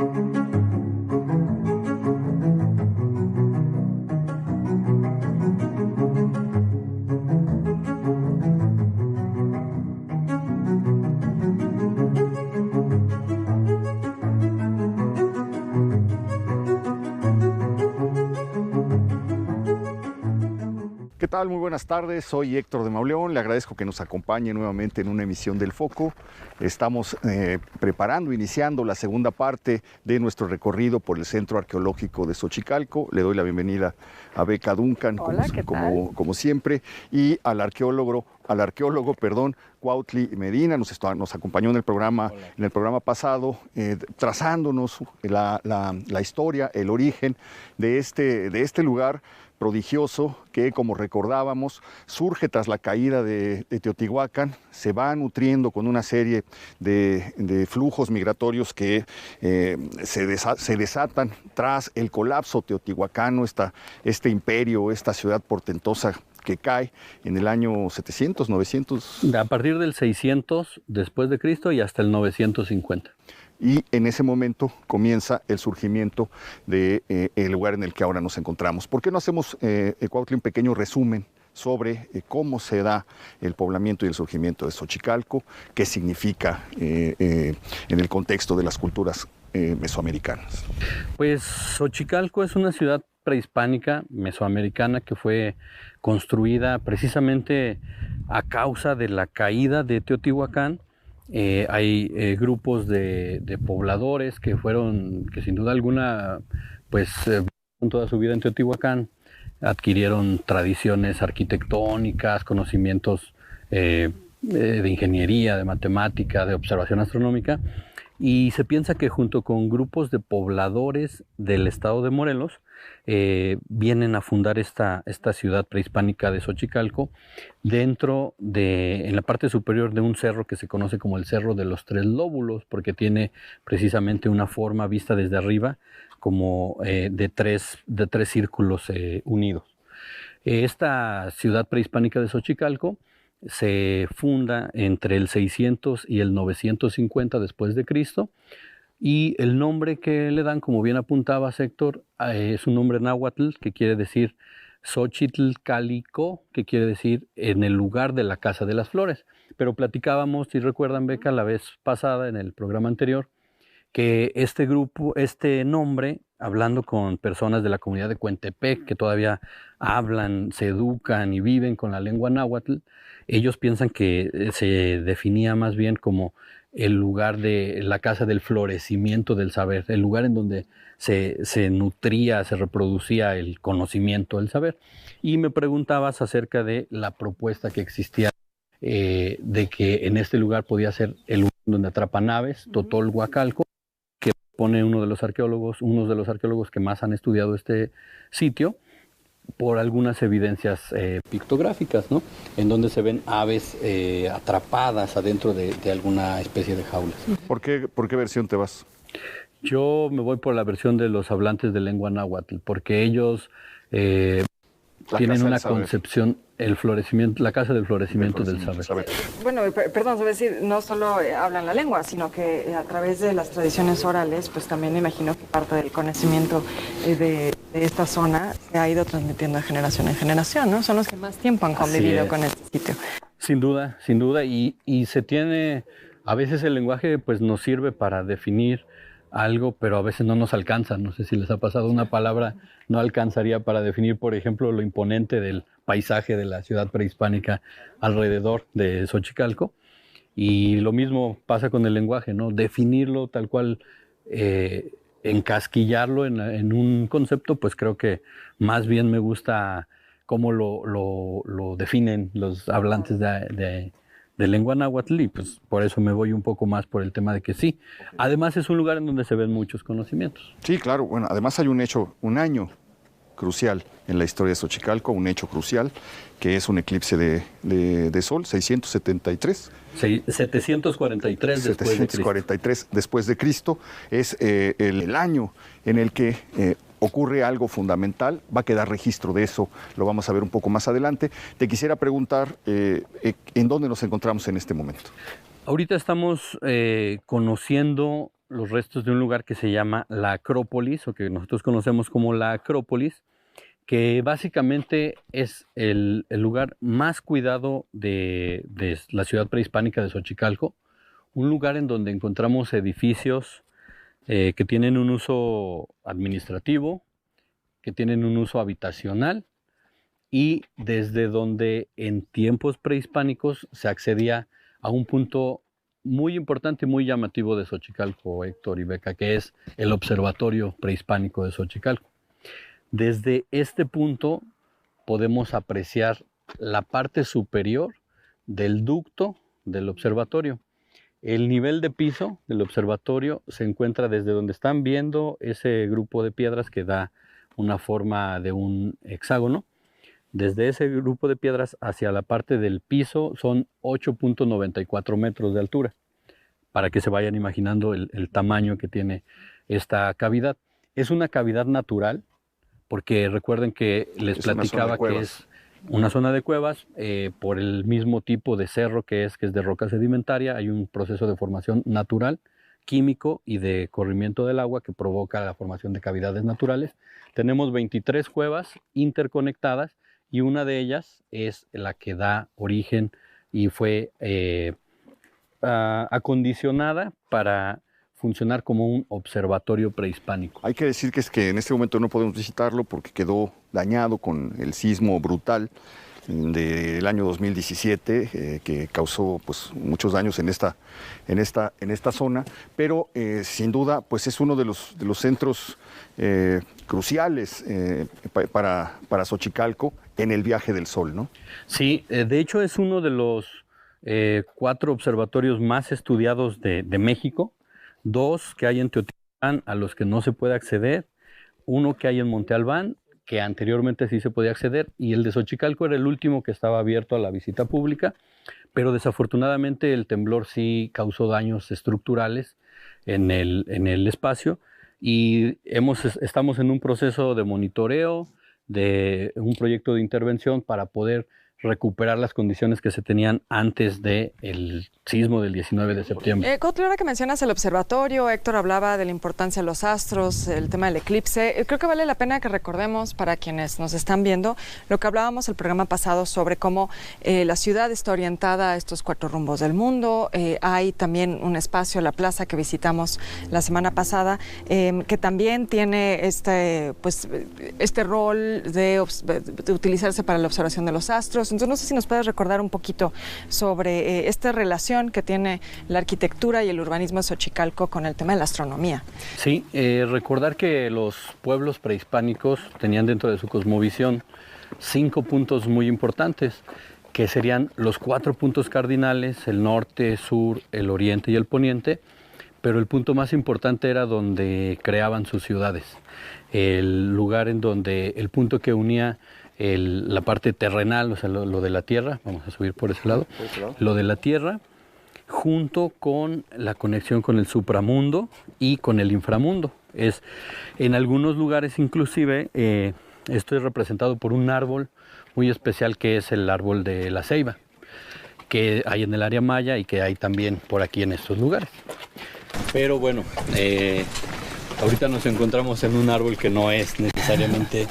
¿Qué tal? Muy buenas tardes, soy Héctor de Mauleón, le agradezco que nos acompañe nuevamente en una emisión del Foco. Estamos iniciando la segunda parte de nuestro recorrido por el Centro Arqueológico de Xochicalco. Le doy la bienvenida a Beca Duncan, Hola, como siempre, y al arqueólogo, Cuautli Medina. Nos acompañó en el programa pasado, trazándonos la historia, el origen de este lugar prodigioso que, como recordábamos, surge tras la caída de Teotihuacán, se va nutriendo con una serie de flujos migratorios que se desatan tras el colapso teotihuacano, este imperio, esta ciudad portentosa que cae en el año 700, 900. A partir del 600 después de Cristo y hasta el 950. Y en ese momento comienza el surgimiento del lugar en el que ahora nos encontramos. ¿Por qué no hacemos, Cuautli, un pequeño resumen sobre cómo se da el poblamiento y el surgimiento de Xochicalco, qué significa en el contexto de las culturas mesoamericanas? Pues Xochicalco es una ciudad prehispánica mesoamericana que fue construida precisamente a causa de la caída de Teotihuacán. Hay grupos de pobladores que sin duda alguna, pues toda su vida en Teotihuacán, adquirieron tradiciones arquitectónicas, conocimientos de ingeniería, de matemática, de observación astronómica, y se piensa que junto con grupos de pobladores del estado de Morelos vienen a fundar esta ciudad prehispánica de Xochicalco en la parte superior de un cerro que se conoce como el Cerro de los Tres Lóbulos, porque tiene precisamente una forma vista desde arriba como de tres círculos unidos. Esta ciudad prehispánica de Xochicalco se funda entre el 600 y el 950 después de Cristo, y el nombre que le dan, como bien apuntabas, Héctor, es un nombre náhuatl que quiere decir Xochitl-Calico, que quiere decir en el lugar de la Casa de las Flores. Pero platicábamos, si recuerdan, Beca, la vez pasada en el programa anterior, que este nombre, hablando con personas de la comunidad de Cuentepec, que todavía hablan, se educan y viven con la lengua náhuatl, ellos piensan que se definía más bien como el lugar de la casa del florecimiento del saber, el lugar en donde se nutría, se reproducía el conocimiento, el saber. Y me preguntabas acerca de la propuesta que existía de que en este lugar podía ser el lugar donde atrapan aves, Totolhuacalco, que pone uno de los arqueólogos que más han estudiado este sitio, por algunas evidencias pictográficas, ¿no? En donde se ven aves atrapadas adentro de alguna especie de jaulas. ¿Por qué versión te vas? Yo me voy por la versión de los hablantes de lengua náhuatl, porque ellos tienen una concepción, la casa del florecimiento del saber. Bueno, perdón, debo decir, no solo hablan la lengua, sino que a través de las tradiciones orales, pues también me imagino que parte del conocimiento de esta zona se ha ido transmitiendo de generación en generación, ¿no? Son los que más tiempo han convivido con este sitio. Sin duda, y se tiene, a veces el lenguaje pues nos sirve para definir algo, pero a veces no nos alcanza. No sé si les ha pasado, una palabra no alcanzaría para definir, por ejemplo, lo imponente del paisaje de la ciudad prehispánica alrededor de Xochicalco. Y lo mismo pasa con el lenguaje, ¿no? Definirlo tal cual, encasquillarlo en un concepto, pues creo que más bien me gusta cómo lo definen los hablantes de lengua náhuatl, y pues por eso me voy un poco más por el tema de que sí. Además es un lugar en donde se ven muchos conocimientos. Sí, claro. Bueno, además hay un año crucial en la historia de Xochicalco, un hecho crucial, que es un eclipse de sol, 673. 743 después de Cristo. Es el año en el que ocurre algo fundamental. Va a quedar registro de eso, lo vamos a ver un poco más adelante. Te quisiera preguntar, ¿en dónde nos encontramos en este momento? Ahorita estamos conociendo los restos de un lugar que se llama la Acrópolis, o que nosotros conocemos como la Acrópolis, que básicamente es el lugar más cuidado de la ciudad prehispánica de Xochicalco, un lugar en donde encontramos edificios que tienen un uso administrativo, que tienen un uso habitacional, y desde donde en tiempos prehispánicos se accedía a un punto muy importante y muy llamativo de Xochicalco, Héctor y Beca, que es el Observatorio Prehispánico de Xochicalco. Desde este punto podemos apreciar la parte superior del ducto del observatorio. El nivel de piso del observatorio se encuentra desde donde están viendo ese grupo de piedras que da una forma de un hexágono. Desde ese grupo de piedras hacia la parte del piso son 8.94 metros de altura, para que se vayan imaginando el tamaño que tiene esta cavidad. Es una cavidad natural, porque recuerden que les platicaba que es una zona de cuevas, por el mismo tipo de cerro que es de roca sedimentaria. Hay un proceso de formación natural, químico y de corrimiento del agua que provoca la formación de cavidades naturales. Tenemos 23 cuevas interconectadas y una de ellas es la que da origen y fue acondicionada para funcionar como un observatorio prehispánico. Hay que decir que en este momento no podemos visitarlo porque quedó dañado con el sismo brutal del año 2017 que causó pues muchos daños en esta zona, pero sin duda pues es uno de los centros cruciales para Xochicalco en el viaje del Sol, ¿no? Sí, de hecho es uno de los 4 observatorios más estudiados de México, 2 que hay en Teotihuacán a los que no se puede acceder, 1 que hay en Monte Albán, que anteriormente sí se podía acceder, y el de Xochicalco era el último que estaba abierto a la visita pública, pero desafortunadamente el temblor sí causó daños estructurales en el espacio, y estamos en un proceso de monitoreo, de un proyecto de intervención para poder recuperar las condiciones que se tenían antes del sismo del 19 de septiembre. Cuautli, ahora que mencionas el observatorio, Héctor hablaba de la importancia de los astros, el tema del eclipse. Creo que vale la pena que recordemos para quienes nos están viendo lo que hablábamos el programa pasado sobre cómo la ciudad está orientada a estos 4 rumbos del mundo. Hay también un espacio, la plaza que visitamos la semana pasada, que también tiene este rol de utilizarse para la observación de los astros. Entonces, no sé si nos puedes recordar un poquito sobre esta relación que tiene la arquitectura y el urbanismo de Xochicalco con el tema de la astronomía. Sí, recordar que los pueblos prehispánicos tenían dentro de su cosmovisión 5 puntos muy importantes, que serían los 4 puntos cardinales: el norte, sur, el oriente y el poniente, pero el punto más importante era donde creaban sus ciudades, el lugar en donde, el punto que unía la parte terrenal, o sea, lo de la tierra, vamos a subir por ese lado, lo de la tierra, junto con la conexión con el supramundo y con el inframundo. En algunos lugares inclusive, esto es representado por un árbol muy especial que es el árbol de la ceiba, que hay en el área maya y que hay también por aquí en estos lugares. Pero bueno, ahorita nos encontramos en un árbol que no es necesariamente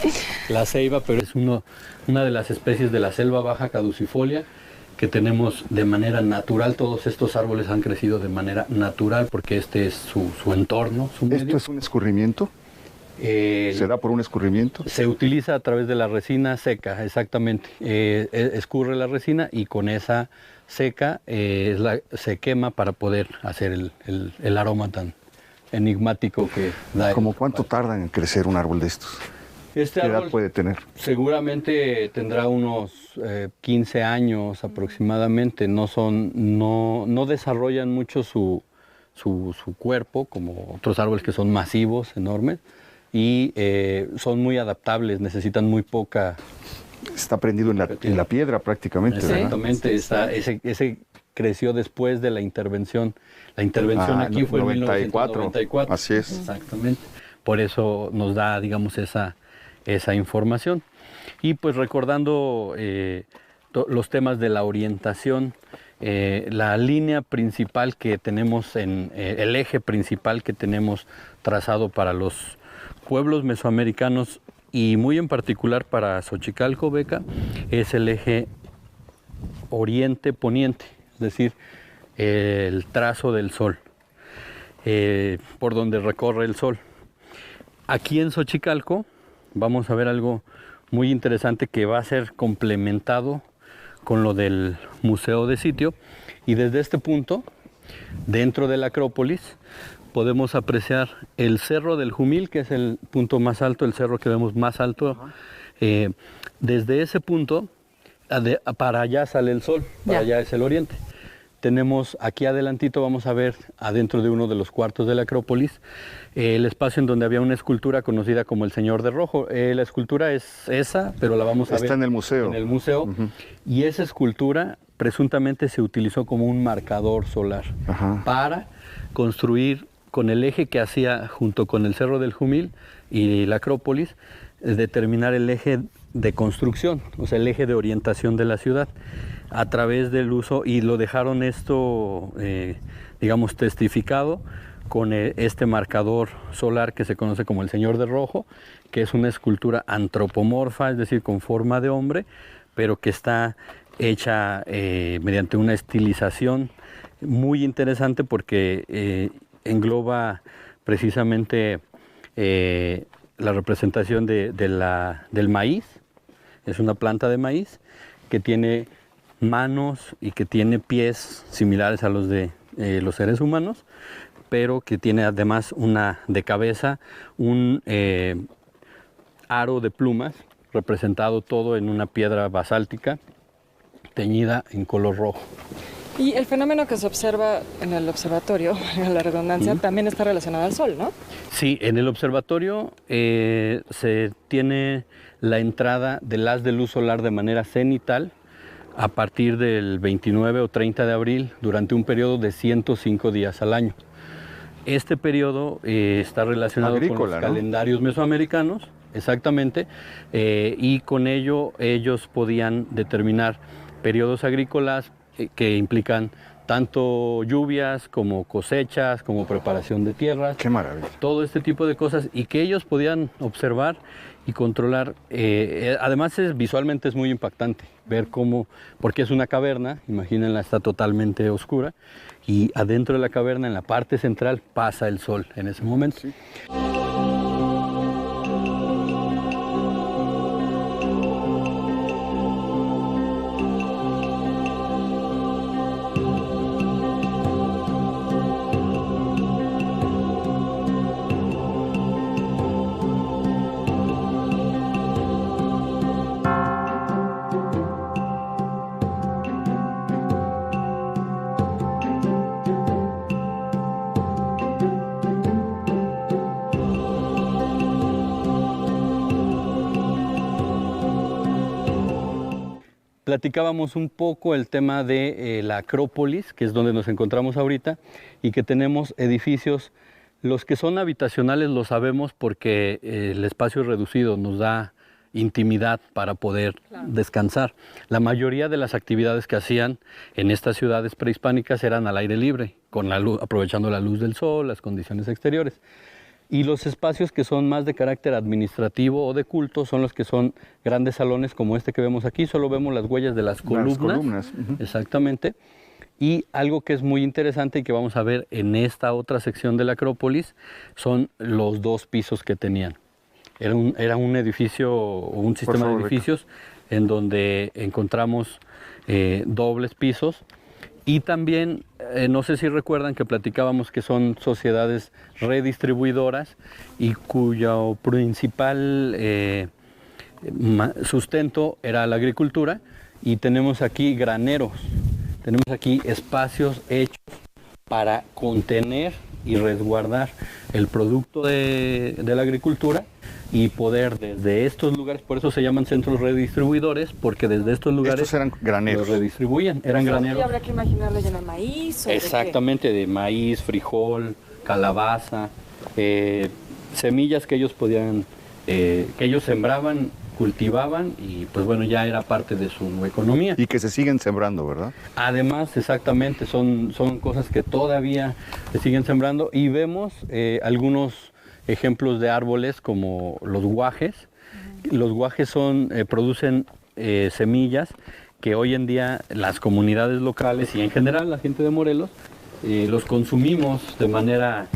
la ceiba, pero es una de las especies de la selva baja caducifolia que tenemos de manera natural. Todos estos árboles han crecido de manera natural porque este es su entorno, su medio. ¿Esto es un escurrimiento? ¿Se da por un escurrimiento? Se utiliza a través de la resina seca, exactamente. Escurre la resina y con esa seca se quema para poder hacer el aroma tan enigmático que da. ¿Cómo cuánto tarda en crecer un árbol de estos? ¿Qué edad puede tener? Seguramente tendrá unos 15 años aproximadamente. No desarrollan mucho su cuerpo como otros árboles que son masivos, enormes, y son muy adaptables, necesitan muy poca... Está prendido en la piedra prácticamente, exactamente, ese creció después de la intervención. La intervención aquí fue en 1994. Así es. Exactamente. Por eso nos da, digamos, esa información. Y pues recordando los temas de la orientación la línea principal que tenemos, el eje principal que tenemos trazado para los pueblos mesoamericanos y muy en particular para Xochicalco, Beca, es el eje oriente-poniente, es decir, el trazo del sol, por donde recorre el sol. Aquí en Xochicalco vamos a ver algo muy interesante que va a ser complementado con lo del museo de sitio, y desde este punto, dentro de la Acrópolis, podemos apreciar el Cerro del Jumil, que es el punto más alto, el cerro que vemos más alto. Desde ese punto, para allá sale el sol, para allá es el oriente. Tenemos aquí adelantito, vamos a ver adentro de uno de los cuartos de la Acrópolis, el espacio en donde había una escultura conocida como el Señor de Rojo. La escultura es esa, pero la vamos a ver. Está en el museo. En el museo. Y esa escultura presuntamente se utilizó como un marcador solar para construir con el eje que hacía junto con el Cerro del Jumil y la Acrópolis, determinar el eje de construcción, o sea, el eje de orientación de la ciudad, a través del uso, y lo dejaron esto, digamos, testificado con este marcador solar que se conoce como el Señor de Rojo, que es una escultura antropomorfa, es decir, con forma de hombre, pero que está hecha mediante una estilización muy interesante porque engloba precisamente la representación del maíz. Es una planta de maíz que tiene manos y que tiene pies similares a los de los seres humanos, pero que tiene además de cabeza un aro de plumas, representado todo en una piedra basáltica teñida en color rojo. Y el fenómeno que se observa en el observatorio, la redundancia, también está relacionado al sol, ¿no? Sí, en el observatorio se tiene la entrada del haz de luz solar de manera cenital a partir del 29 o 30 de abril durante un periodo de 105 días al año. Este periodo está relacionado con los calendarios mesoamericanos, exactamente, y con ello ellos podían determinar periodos agrícolas que implican tanto lluvias como cosechas, como preparación de tierras. ¡Qué maravilla! Todo este tipo de cosas, y que ellos podían observar y controlar. Además, visualmente es muy impactante ver cómo, porque es una caverna, imagínenla, está totalmente oscura, y adentro de la caverna, en la parte central, pasa el sol en ese momento. Sí. Platicábamos un poco el tema de la Acrópolis, que es donde nos encontramos ahorita, y que tenemos edificios, los que son habitacionales lo sabemos porque el espacio es reducido, nos da intimidad para poder descansar. La mayoría de las actividades que hacían en estas ciudades prehispánicas eran al aire libre, con la luz, aprovechando la luz del sol, las condiciones exteriores. Y los espacios que son más de carácter administrativo o de culto son los que son grandes salones como este que vemos aquí. Solo vemos las huellas de las columnas. Exactamente. Y algo que es muy interesante y que vamos a ver en esta otra sección de la Acrópolis son los dos pisos que tenían. Era un edificio o un sistema de edificios en donde encontramos dobles pisos. Y también, no sé si recuerdan que platicábamos que son sociedades redistribuidoras y cuyo principal sustento era la agricultura, y tenemos aquí graneros, tenemos aquí espacios hechos para contener y resguardar el producto de la agricultura y poder desde estos lugares, por eso se llaman centros redistribuidores, porque desde estos lugares estos eran graneros, los redistribuían, eran graneros. ¿Y habrá que imaginarlo lleno de maíz? ¿O exactamente, de maíz, frijol, calabaza, semillas que ellos podían, que ellos sembraban cultivaban y pues bueno, ya era parte de su economía. Y que se siguen sembrando, ¿verdad? Además, exactamente, son cosas que todavía se siguen sembrando y vemos algunos ejemplos de árboles como los guajes. Los guajes producen semillas que hoy en día las comunidades locales y en general la gente de Morelos los consumimos de manera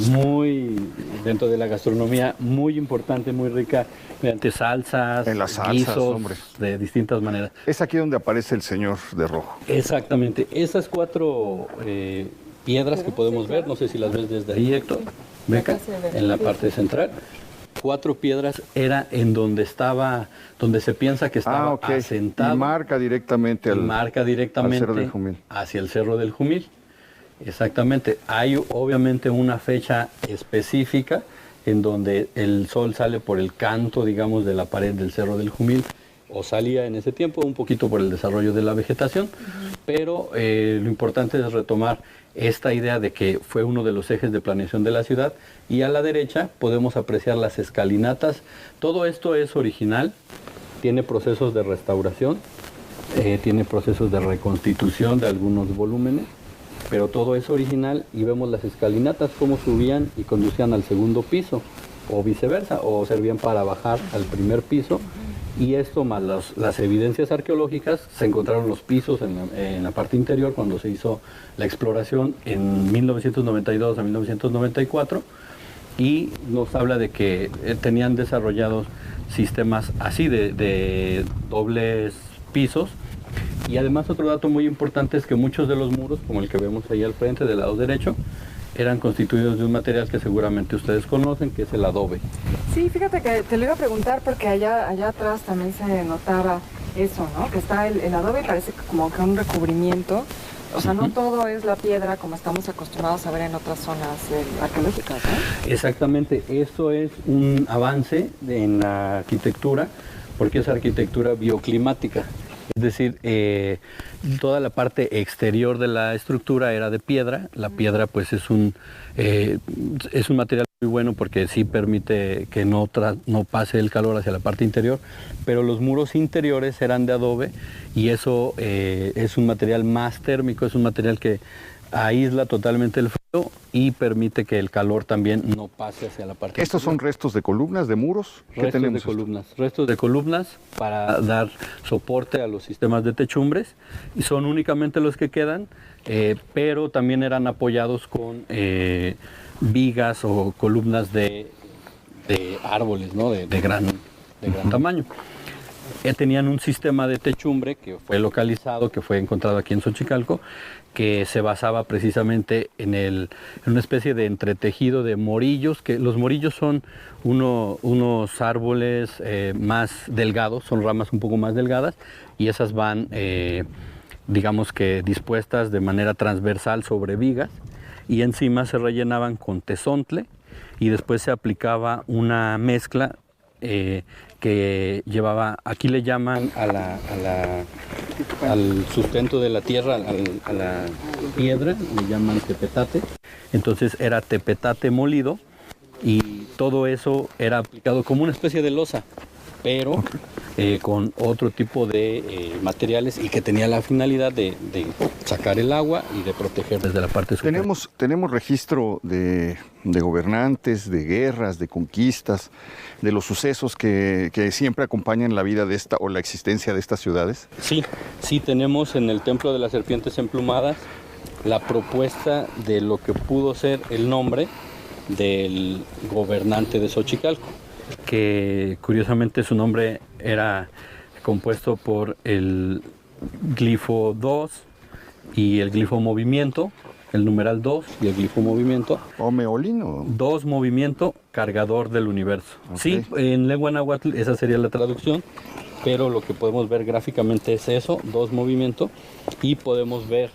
muy, dentro de la gastronomía, muy importante, muy rica, mediante salsas, en las salsas, guisos, hombre, de distintas maneras. Es aquí donde aparece el señor de rojo. Exactamente. Esas 4 piedras que podemos ver, no sé si las ves desde ahí, Héctor, Beca, en la parte central. 4 piedras era en donde se piensa que estaba asentado. Y marca directamente al Cerro del Jumil. Hacia el Cerro del Jumil. Exactamente. Hay obviamente una fecha específica en donde el sol sale por el canto, digamos, de la pared del Cerro del Jumil, o salía en ese tiempo, un poquito por el desarrollo de la vegetación, pero lo importante es retomar esta idea de que fue uno de los ejes de planeación de la ciudad, y a la derecha podemos apreciar las escalinatas. Todo esto es original, tiene procesos de restauración, tiene procesos de reconstitución de algunos volúmenes, pero todo es original, y vemos las escalinatas cómo subían y conducían al segundo piso, o viceversa, o servían para bajar al primer piso. Y esto más las evidencias arqueológicas, se encontraron los pisos en la parte interior cuando se hizo la exploración en 1992 a 1994, y nos habla de que tenían desarrollados sistemas así de dobles pisos. Y además otro dato muy importante es que muchos de los muros, como el que vemos ahí al frente del lado derecho, eran constituidos de un material que seguramente ustedes conocen, que es el adobe. Sí, fíjate que te lo iba a preguntar porque allá atrás también se notaba eso, ¿no? Que está el adobe, parece como que un recubrimiento. O sea, no todo es la piedra como estamos acostumbrados a ver en otras zonas arqueológicas, ¿no? Exactamente, eso es un avance en la arquitectura, porque es arquitectura bioclimática. Es decir, toda la parte exterior de la estructura era de piedra. La piedra pues es un material muy bueno porque sí permite que no pase el calor hacia la parte interior, pero los muros interiores eran de adobe, y eso es un material más térmico, es un material que aísla totalmente el frío y permite que el calor también no pase hacia la parte ¿Estos interior. son restos de columnas, de muros? ¿Qué tenemos? Restos de columnas para dar soporte a los sistemas de techumbres, y son únicamente los que quedan, pero también eran apoyados con vigas o columnas de árboles, ¿no? de gran tamaño. Tenían un sistema de techumbre que fue localizado, que fue encontrado aquí en Xochicalco, que se basaba precisamente en una especie de entretejido de morillos, que los morillos son unos árboles más delgados, son ramas un poco más delgadas, y esas van, digamos que dispuestas de manera transversal sobre vigas, y encima se rellenaban con tezontle, y después se aplicaba una mezcla que llevaba, aquí le llaman al sustento de la tierra, a la piedra, le llaman tepetate. Entonces era tepetate molido, y todo eso era aplicado como una especie de losa, pero con otro tipo de materiales, y que tenía la finalidad de sacar el agua y de proteger desde la parte superior. Tenemos registro de gobernantes, de guerras, de conquistas, de los sucesos que siempre acompañan la vida de esta o la existencia de estas ciudades. Sí tenemos en el Templo de las Serpientes Emplumadas la propuesta de lo que pudo ser el nombre del gobernante de Xochicalco, que curiosamente su nombre era compuesto por el glifo 2 y el glifo movimiento, el numeral 2 y el glifo movimiento. ¿O meolino? 2 movimiento, cargador del universo. Okay. Sí, en lengua náhuatl esa sería la traducción, pero lo que podemos ver gráficamente es eso, 2 movimiento, y podemos ver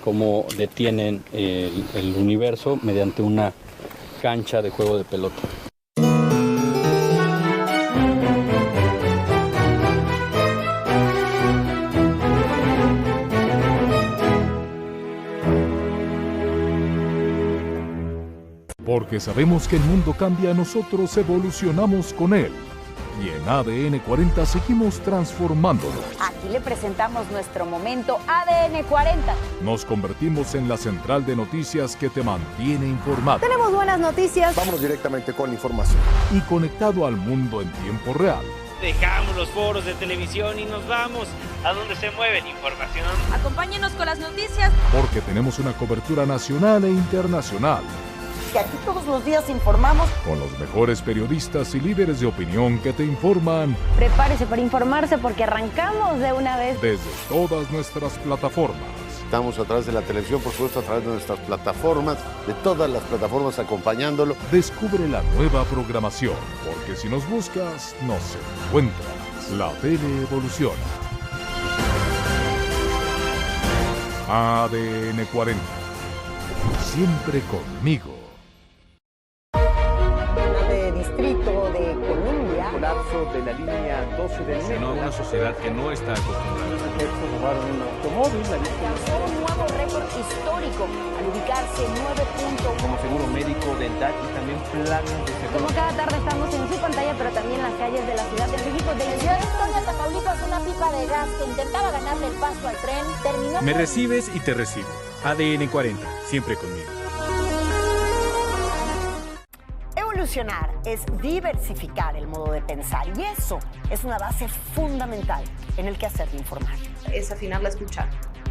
cómo detienen el universo mediante una cancha de juego de pelota. Porque sabemos que el mundo cambia, nosotros evolucionamos con él. Y en ADN 40 seguimos transformándolo. Aquí le presentamos nuestro momento ADN 40. Nos convertimos en la central de noticias que te mantiene informado. Tenemos buenas noticias. Vámonos directamente con la información. Y conectado al mundo en tiempo real. Dejamos los foros de televisión y nos vamos a donde se mueve la información. Acompáñenos con las noticias. Porque tenemos una cobertura nacional e internacional. Que aquí todos los días informamos. Con los mejores periodistas y líderes de opinión que te informan. Prepárese para informarse porque arrancamos de una vez. Desde todas nuestras plataformas. Estamos a través de la televisión, por supuesto, a través de nuestras plataformas, de todas las plataformas acompañándolo. Descubre la nueva programación, porque si nos buscas, nos encuentras. La tele evoluciona. ADN 40. Siempre conmigo. Distrito de Columbia. Colapso de la línea 12 del metro. Una sociedad que no está acostumbrada. Los efectos robaron un automóvil. Alcanzó un nuevo récord histórico al ubicarse 9.1. Como seguro médico, dental y también planes de seguro. Como cada tarde estamos en su pantalla, pero también en las calles de la Ciudad de México. De la ciudad de Victoria, Tamaulipas, una pipa de gas que intentaba ganarle el paso al tren terminó. Me recibes y te recibo. ADN 40, siempre conmigo. Evolucionar es diversificar el modo de pensar y eso es una base fundamental en el quehacer de informar. Es afinar la escucha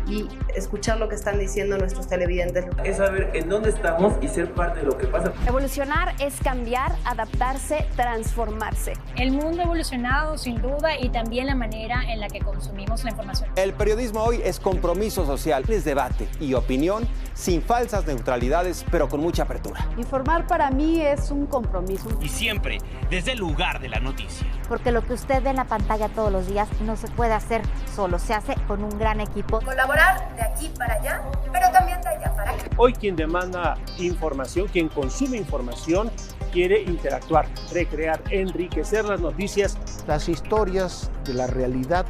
y escuchar lo que están diciendo nuestros televidentes. Es saber en dónde estamos y ser parte de lo que pasa. Evolucionar es cambiar, adaptarse, transformarse. El mundo ha evolucionado sin duda y también la manera en la que consumimos la información. El periodismo hoy es compromiso social, es debate y opinión sin falsas neutralidades, pero con mucha apertura. Informar para mí es un compromiso. Y siempre desde el lugar de la noticia. Porque lo que usted ve en la pantalla todos los días no se puede hacer solo, se hace con un gran equipo. Colaborar de aquí para allá, pero también de allá para acá. Hoy quien demanda información, quien consume información, quiere interactuar, recrear, enriquecer las noticias. Las historias de la realidad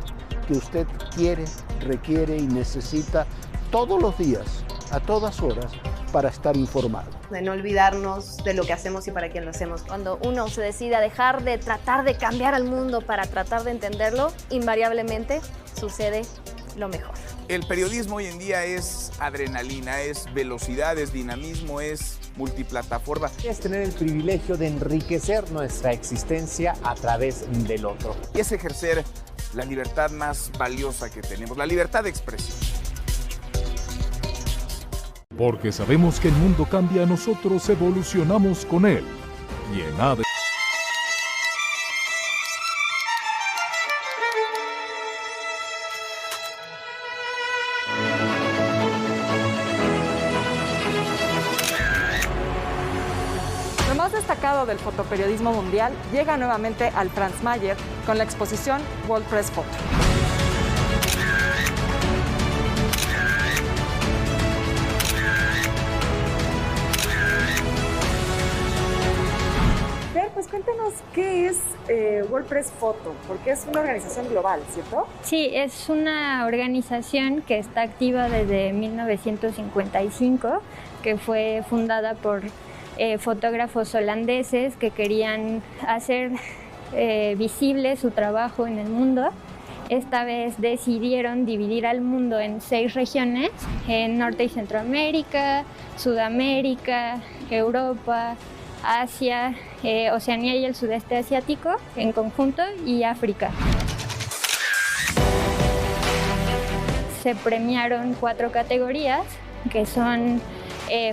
que usted quiere, requiere y necesita todos los días, a todas horas, para estar informado. De no olvidarnos de lo que hacemos y para quién lo hacemos. Cuando uno se decide a dejar de tratar de cambiar al mundo para tratar de entenderlo, invariablemente sucede lo mejor. El periodismo hoy en día es adrenalina, es velocidad, es dinamismo, es multiplataforma. Es tener el privilegio de enriquecer nuestra existencia a través del otro. Y es ejercer la libertad más valiosa que tenemos, la libertad de expresión. Porque sabemos que el mundo cambia, nosotros evolucionamos con él. Y en ADN. Lo más destacado del fotoperiodismo mundial llega nuevamente al Franz Mayer con la exposición World Press Photo. Pues cuéntanos qué es World Press Photo, porque es una organización global, ¿cierto? Sí, es una organización que está activa desde 1955, que fue fundada por fotógrafos holandeses que querían hacer visible su trabajo en el mundo. Esta vez decidieron dividir al mundo en 6 regiones, en Norte y Centroamérica, Sudamérica, Europa, Asia, Oceanía y el sudeste asiático en conjunto y África. Se premiaron 4 categorías que son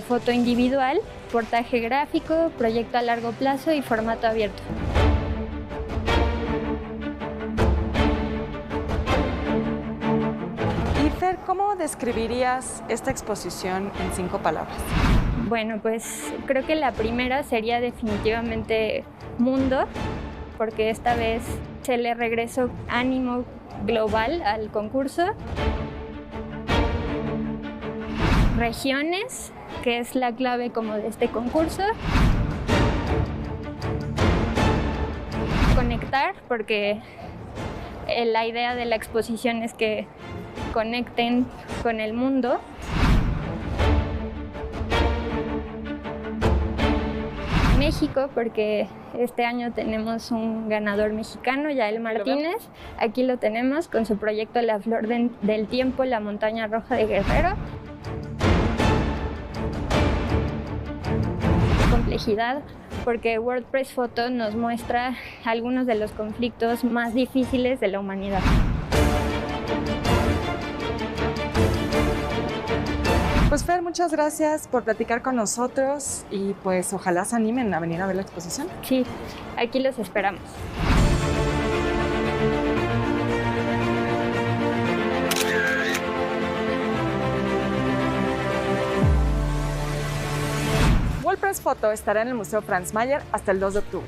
foto individual, reportaje gráfico, proyecto a largo plazo y formato abierto. Y Fer, ¿cómo describirías esta exposición en 5 palabras? Bueno, pues creo que la primera sería definitivamente mundo, porque esta vez se le regresó ánimo global al concurso. Regiones, que es la clave como de este concurso. Conectar, porque la idea de la exposición es que conecten con el mundo. México, porque este año tenemos un ganador mexicano, Yael Martínez. Aquí lo tenemos con su proyecto La Flor del Tiempo, la Montaña Roja de Guerrero. Complejidad, porque WordPress Photo nos muestra algunos de los conflictos más difíciles de la humanidad. Pues Fer, muchas gracias por platicar con nosotros y pues ojalá se animen a venir a ver la exposición. Sí, aquí los esperamos. WordPress Photo estará en el Museo Franz Mayer hasta el 2 de octubre.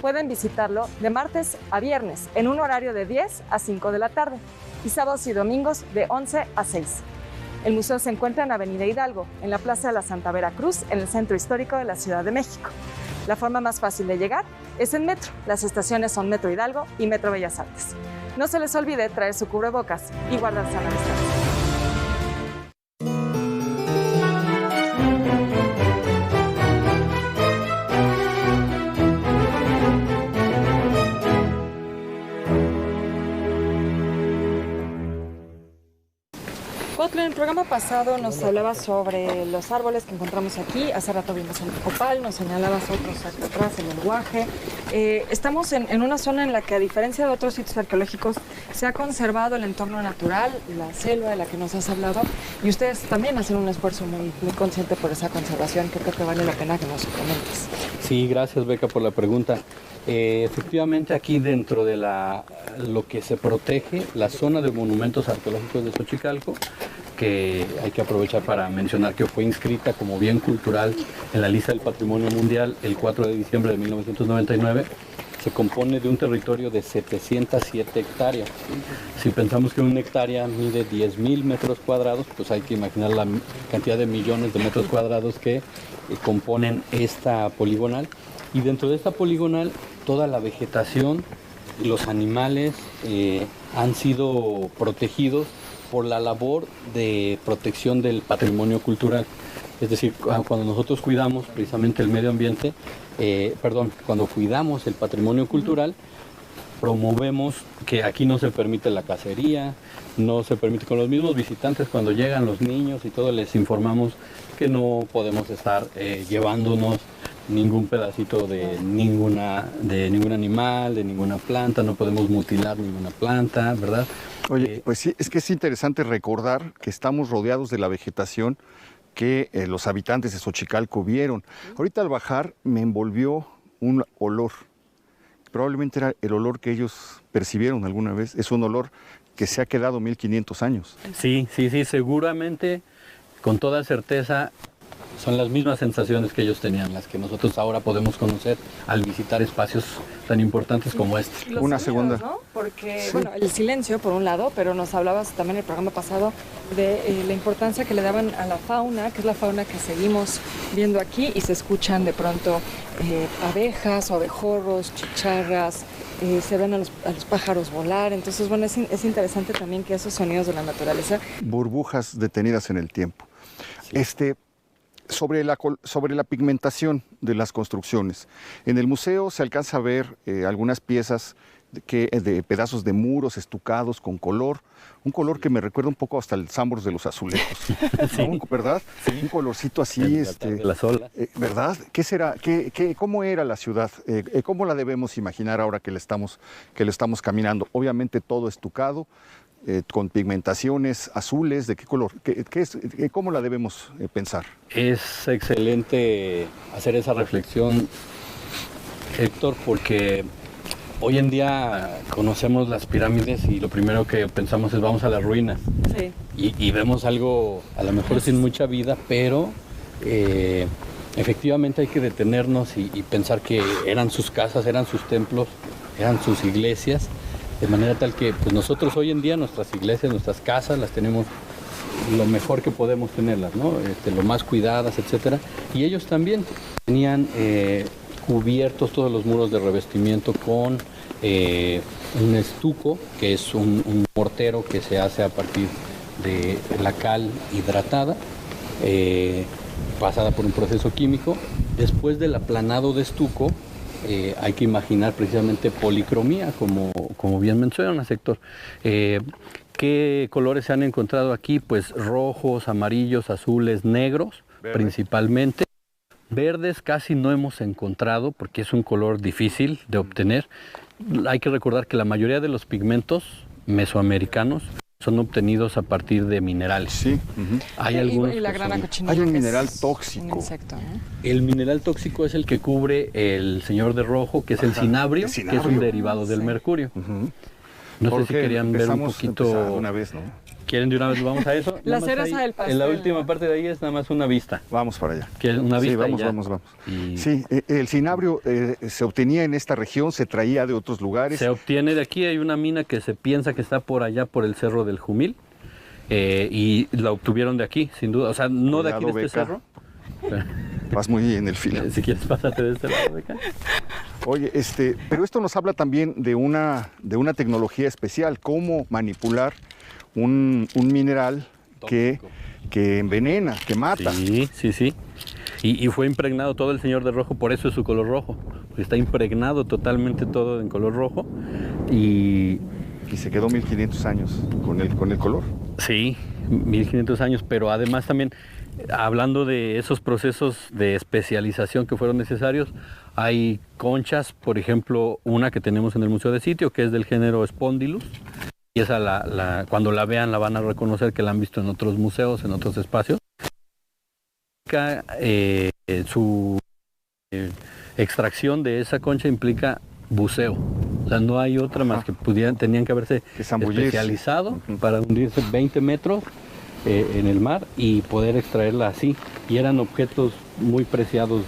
Pueden visitarlo de martes a viernes en un horario de 10 a 5 de la tarde y sábados y domingos de 11 a 6. El museo se encuentra en Avenida Hidalgo, en la Plaza de la Santa Veracruz, en el centro histórico de la Ciudad de México. La forma más fácil de llegar es en metro. Las estaciones son Metro Hidalgo y Metro Bellas Artes. No se les olvide traer su cubrebocas y guardar sana distancia. En el programa pasado nos hablabas sobre los árboles que encontramos aquí. Hace rato vimos un copal, nos señalabas otros acá atrás, el lenguaje. Estamos en una zona en la que, a diferencia de otros sitios arqueológicos, se ha conservado el entorno natural, la selva de la que nos has hablado, y ustedes también hacen un esfuerzo muy consciente por esa conservación, que creo que vale la pena que nos comentes. Sí, gracias Beca por la pregunta. Efectivamente, aquí dentro de lo que se protege, la zona de monumentos arqueológicos de Xochicalco, que hay que aprovechar para mencionar que fue inscrita como bien cultural en la lista del Patrimonio Mundial el 4 de diciembre de 1999, se compone de un territorio de 707 hectáreas. Si pensamos que una hectárea mide 10,000 metros cuadrados, pues hay que imaginar la cantidad de millones de metros cuadrados que componen esta poligonal. Y dentro de esta poligonal, toda la vegetación y los animales han sido protegidos por la labor de protección del patrimonio cultural. Es decir, cuando nosotros cuidamos precisamente el medio ambiente, cuando cuidamos el patrimonio cultural, promovemos que aquí no se permite la cacería, no se permite con los mismos visitantes, cuando llegan los niños y todo, les informamos que no podemos estar llevándonos ningún pedacito de ningún animal, de ninguna planta, no podemos mutilar ninguna planta, ¿verdad? Oye, pues sí, es que es interesante recordar que estamos rodeados de la vegetación que los habitantes de Xochicalco vieron. Ahorita al bajar me envolvió un olor. Probablemente era el olor que ellos percibieron alguna vez. Es un olor que se ha quedado 1500 años. Sí, seguramente, con toda certeza, son las mismas sensaciones que ellos tenían, las que nosotros ahora podemos conocer al visitar espacios tan importantes como este. Una segunda, ¿no? Porque, sí, bueno, el silencio por un lado, pero nos hablabas también en el programa pasado de la importancia que le daban a la fauna, que es la fauna que seguimos viendo aquí, y se escuchan de pronto abejas o abejorros, chicharras, se ven a los pájaros volar. Entonces, bueno, es interesante también que esos sonidos de la naturaleza... Burbujas detenidas en el tiempo. Sí. Sobre la pigmentación de las construcciones. En el museo se alcanza a ver algunas piezas de pedazos de muros estucados con color, un color que me recuerda un poco hasta el Sambors de los Azulejos, sí, ¿no? ¿Verdad? Sí. Un colorcito así, ¿verdad? ¿Qué será? ¿Cómo era la ciudad? ¿Cómo la debemos imaginar ahora que lo estamos caminando? Obviamente todo estucado, con pigmentaciones azules. ¿De qué color? ¿Cómo la debemos pensar? Es excelente hacer esa reflexión, Héctor, porque hoy en día conocemos las pirámides y lo primero que pensamos es vamos a las ruinas. Sí. Y vemos algo, a lo mejor sin mucha vida, pero efectivamente hay que detenernos y pensar que eran sus casas, eran sus templos, eran sus iglesias. De manera tal que pues nosotros hoy en día nuestras iglesias, nuestras casas las tenemos lo mejor que podemos tenerlas, ¿no? Lo más cuidadas, etcétera. Y ellos también tenían cubiertos todos los muros de revestimiento con un estuco, que es un mortero que se hace a partir de la cal hidratada, pasada por un proceso químico, Después del aplanado de estuco, hay que imaginar precisamente policromía, como bien menciona Héctor. ¿Qué colores se han encontrado aquí? Pues rojos, amarillos, azules, negros, principalmente. Verdes casi no hemos encontrado porque es un color difícil de obtener. Hay que recordar que la mayoría de los pigmentos mesoamericanos son obtenidos a partir de minerales. Sí. Hay algunos y la grana cochinilla. Hay un que mineral es tóxico. un insecto, ¿no? El mineral tóxico es el que cubre el señor de rojo, que es el cinabrio, que es un derivado del mercurio. No sé si querían ver un poquito. Una vez, ¿no? ¿Quieren de una vez? Vamos a eso. La cereza del pastel. En la última parte de ahí es nada más una vista. Vamos para allá. Una vista. Sí, vamos. Y... Sí, el cinabrio se obtenía en esta región, se traía de otros lugares. Se obtiene de aquí, hay una mina que se piensa que está por allá, por el Cerro del Jumil, y la obtuvieron de aquí, sin duda. O sea, no Cuidado, de aquí de este Beca. cerro. Vas muy en el filo. Si quieres, pásate de este lado, Beca. Oye, pero esto nos habla también de una tecnología especial, cómo manipular un mineral que envenena, que mata. Sí. Y fue impregnado todo el señor de rojo, por eso es su color rojo. Porque está impregnado totalmente todo en color rojo. Y se quedó 1500 años con el color. Sí, 1500 años, pero además también, hablando de esos procesos de especialización que fueron necesarios, hay conchas, por ejemplo, una que tenemos en el Museo de Sitio, que es del género Spondylus. Y esa cuando la vean la van a reconocer, que la han visto en otros museos, en otros espacios. Su extracción de esa concha implica buceo. O sea, no hay otra más que tenían que haberse especializado para hundirse 20 metros en el mar y poder extraerla así. Y eran objetos muy preciados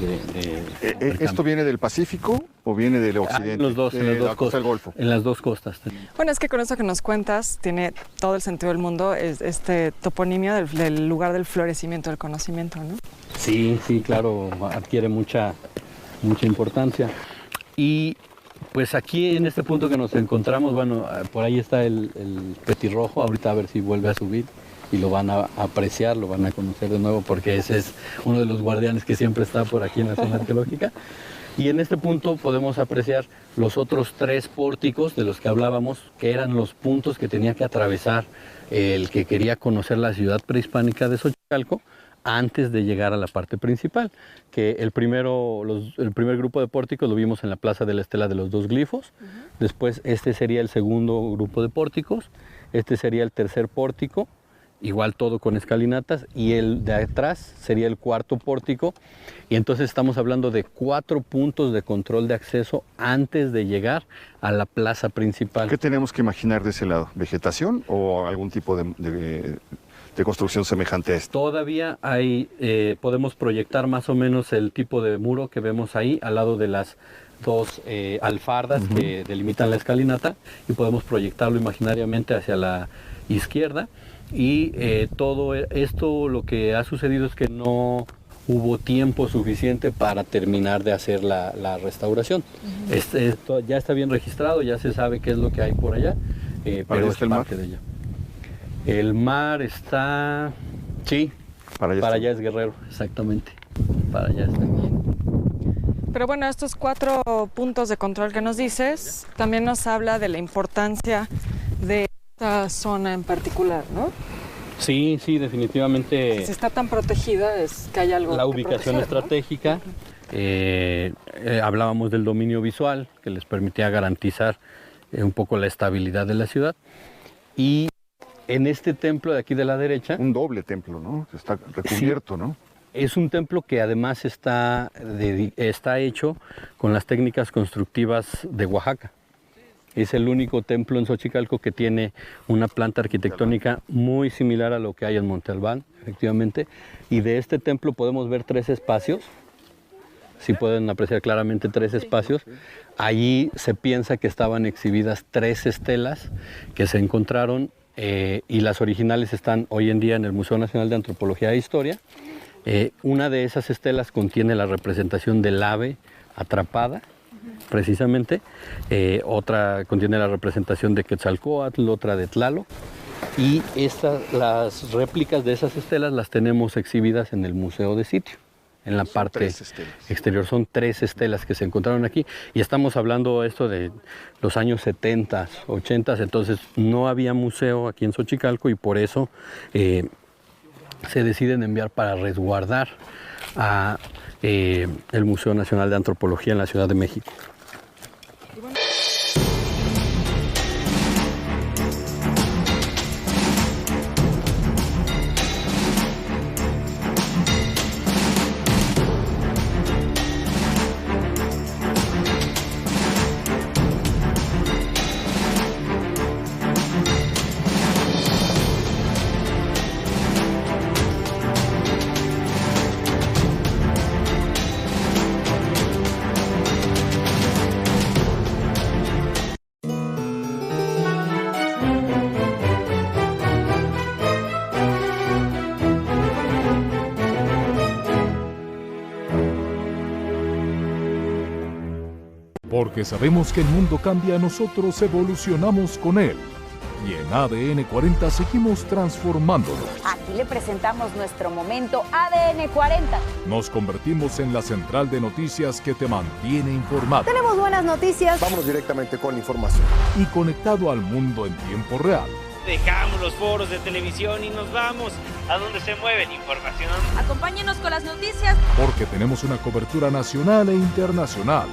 ¿Esto viene del Pacífico o viene del Occidente? En las dos costas del Golfo. En las dos costas. Bueno, es que con eso que nos cuentas tiene todo el sentido del mundo, este toponimia del lugar del florecimiento del conocimiento, ¿no? Sí, claro, adquiere mucha importancia. Y pues aquí en este punto que nos encontramos, bueno, por ahí está el petirrojo, ahorita a ver si vuelve a subir y lo van a apreciar, lo van a conocer de nuevo, porque ese es uno de los guardianes que siempre está por aquí en la zona arqueológica. Y en este punto podemos apreciar los otros 3 pórticos de los que hablábamos, que eran los puntos que tenía que atravesar el que quería conocer la ciudad prehispánica de Xochicalco antes de llegar a la parte principal. Que el primer grupo de pórticos lo vimos en la Plaza de la Estela de los Dos Glifos. Después este sería el segundo grupo de pórticos, este sería el tercer pórtico, igual todo con escalinatas, y el de atrás sería el cuarto pórtico, y entonces estamos hablando de 4 puntos de control de acceso antes de llegar a la plaza principal. ¿Qué tenemos que imaginar de ese lado? ¿Vegetación o algún tipo de construcción semejante a esto? Todavía podemos proyectar más o menos el tipo de muro que vemos ahí al lado de las 2 alfardas que delimitan la escalinata, y podemos proyectarlo imaginariamente hacia la izquierda. Y todo esto, lo que ha sucedido es que no hubo tiempo suficiente para terminar de hacer la restauración. Esto ya está bien registrado, ya se sabe qué es lo que hay por allá, pero es parte de ella. El mar está... Sí, para allá es Guerrero, exactamente. Para allá está. Pero bueno, estos 4 puntos de control que nos dices, también nos habla de la importancia de esta zona en particular, ¿no? Sí, definitivamente. Si está tan protegida es que hay algo. La ubicación estratégica, hablábamos del dominio visual, que les permitía garantizar un poco la estabilidad de la ciudad. Y en este templo de aquí de la derecha... Un doble templo, ¿no? Está recubierto, sí, ¿no? Es un templo que además está hecho con las técnicas constructivas de Oaxaca. Es el único templo en Xochicalco que tiene una planta arquitectónica muy similar a lo que hay en Monte Albán, efectivamente. Y de este templo podemos ver 3 espacios. Si pueden apreciar claramente 3 espacios. Allí se piensa que estaban exhibidas 3 estelas que se encontraron y las originales están hoy en día en el Museo Nacional de Antropología e Historia. Una de esas estelas contiene la representación del ave atrapada, precisamente. Otra contiene la representación de Quetzalcóatl, otra de Tlaloc. Y las réplicas de esas estelas las tenemos exhibidas en el Museo de Sitio. en la parte exterior. Son 3 estelas que se encontraron aquí y estamos hablando esto de los años 70, 80, entonces no había museo aquí en Xochicalco y por eso se deciden enviar para resguardar a el Museo Nacional de Antropología en la Ciudad de México. Porque sabemos que el mundo cambia, nosotros evolucionamos con él. Y en ADN 40 seguimos transformándolo. Aquí le presentamos nuestro momento ADN 40. Nos convertimos en la central de noticias que te mantiene informado. Tenemos buenas noticias. Vamos directamente con información. Y conectado al mundo en tiempo real. Dejamos los foros de televisión y nos vamos a donde se mueve la información. Acompáñenos con las noticias. Porque tenemos una cobertura nacional e internacional.